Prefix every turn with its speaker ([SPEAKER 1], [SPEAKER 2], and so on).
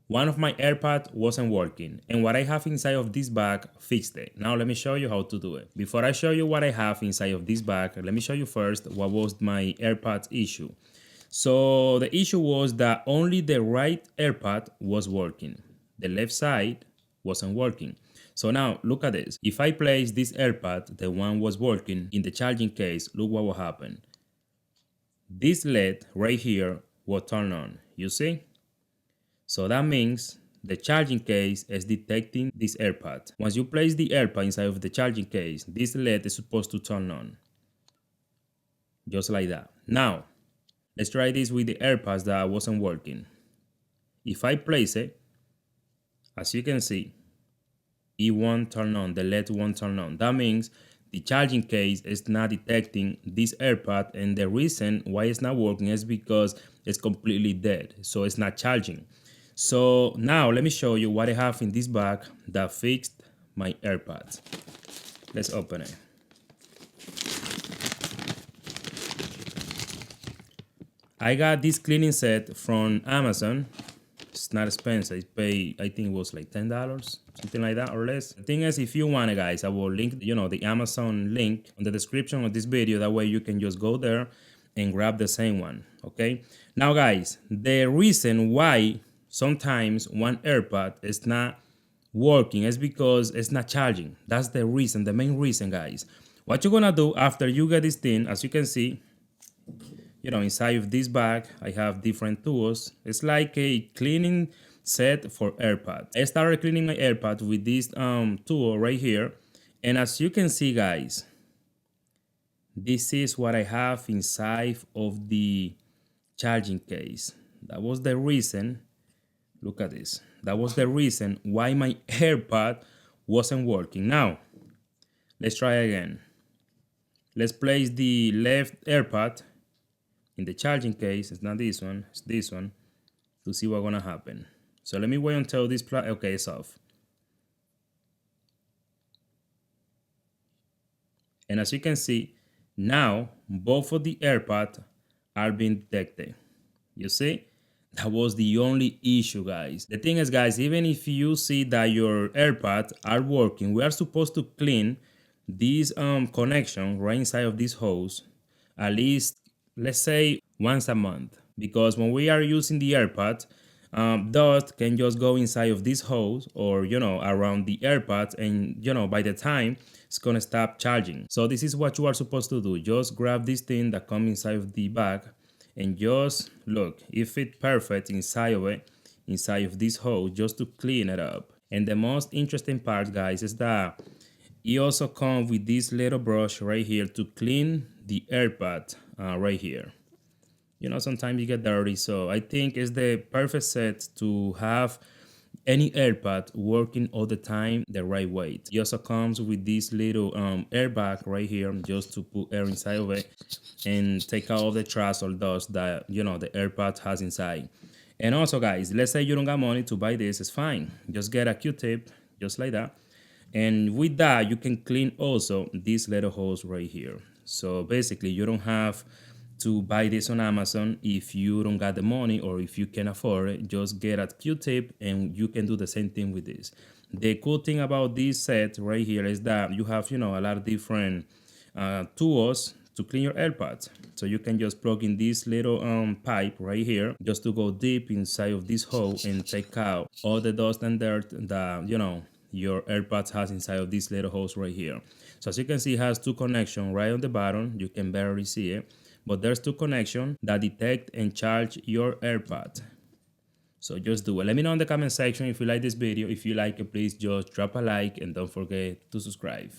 [SPEAKER 1] one of my AirPods wasn't working, and what I have inside of this bag fixed it. Now let me show you how to do it. Before I show you what I have inside of this bag, let me show you first what was my AirPods issue. So the issue was that only the right AirPod was working. The left side wasn't working. So now look at this. If I place this AirPod, the one was working, in the charging case, look what will happen. This LED right here will turn on, you see? So that means the charging case is detecting this AirPod. Once you place the AirPod inside of the charging case, this LED is supposed to turn on. Just like that. Now, let's try this with the AirPods that wasn't working. If I place it, as you can see, it won't turn on, the LED won't turn on. That means the charging case is not detecting this AirPod, and the reason why it's not working is because it's completely dead, so it's not charging. So now let me show you what I have in this bag that fixed my AirPods. Let's open it. I got this cleaning set from Amazon. It's not expensive. I paid, I think it was like $10, something like that or less. The thing is, if you want it, guys, I will link, the Amazon link on the description of this video. That way you can just go there and grab the same one, okay? Now, guys, the reason why sometimes one AirPod is not working is because it's not charging. That's the reason, the main reason, guys. What you're gonna do after you get this thing, as you can see, inside of this bag, I have different tools. It's like a cleaning set for AirPod. I started cleaning my AirPod with this tool right here. And as you can see, guys, this is what I have inside of the charging case. That was the reason. Look at this. That was the reason why my AirPod wasn't working. Now, let's try again. Let's place the left AirPod in the charging case. It's not this one, it's this one, to see what's gonna happen. So let me wait until this okay, it's off. And as you can see, now both of the AirPods are being detected. You see? That was the only issue, guys. The thing is, guys, even if you see that your AirPods are working, we are supposed to clean this connection right inside of this hose at least, let's say, once a month. Because when we are using the AirPods, dust can just go inside of this hose or, around the AirPods, and, by the time it's gonna stop charging. So this is what you are supposed to do. Just grab this thing that comes inside of the bag and just look, it fits perfect inside of it, inside of this hose, just to clean it up. And the most interesting part, guys, is that it also comes with this little brush right here to clean the AirPod right here. Sometimes you get dirty, so I think it's the perfect set to have any AirPod working all the time the right way. It also comes with this little airbag right here, just to put air inside of it and take out all the trash or dust that the AirPod has inside. And also, guys, let's say you don't got money to buy this, it's fine. Just get a Q-tip, just like that. And with that, you can clean also this little hose right here. So basically, you don't have to buy this on Amazon if you don't got the money, or if you can afford it. Just get a Q-tip and you can do the same thing with this. The cool thing about this set right here is that you have, a lot of different tools to clean your AirPods. So you can just plug in this little pipe right here, just to go deep inside of this hole and take out all the dust and dirt that, your AirPods has inside of this little hose right here. So as you can see, it has two connections right on the bottom. You can barely see it, but there's two connections that detect and charge your AirPod. So just do it. Let me know in the comment section if you like this video. If you like it, please just drop a like and don't forget to subscribe.